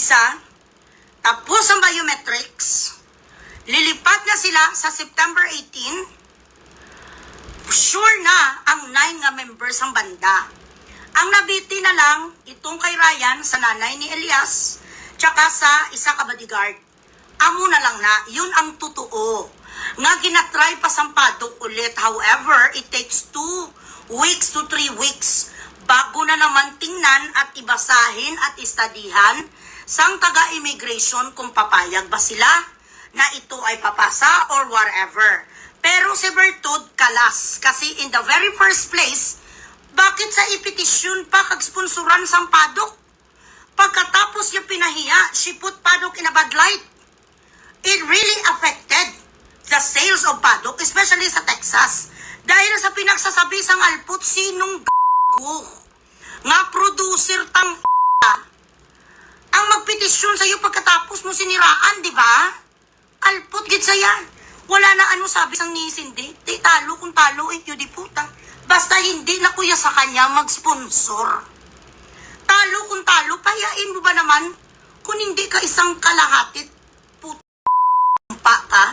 visa, tapos ang biometrics, lilipat na sila sa September 18, sure na ang 9 nga members ang banda. Ang nabiti na lang, itong kay Ryan, sa nanay ni Elias, tsaka sa isa ka bodyguard. Amo na lang na, yun ang totoo. Nga ginatry pa sampadok ulit. However, it takes 2 weeks to 3 weeks bago na naman tingnan at ibasahin at istadihan sang taga-immigration kung papayag ba sila na ito ay papasa or whatever. Pero si Bertud kalas kasi in the very first place, bakit sa ipetisyon pa kag-sponsoran sang padok? Pagkatapos niya pinahiya, she put padok in a bad light. It really affected the sales of padok, especially sa Texas. Dahil sa pinagsasabi sang alput, sinong nga producer tang ang magpetisyon sa'yo pagkatapos mo siniraan, di ba? Alput gid saya. Wala na ano sabi sang ni Cindy. Di talo kung talo, yun di puta. Basta hindi na kuya sa kanya mag-sponsor. Talo kung talo, payain mo ba naman kung hindi ka isang kalahatit puta ka?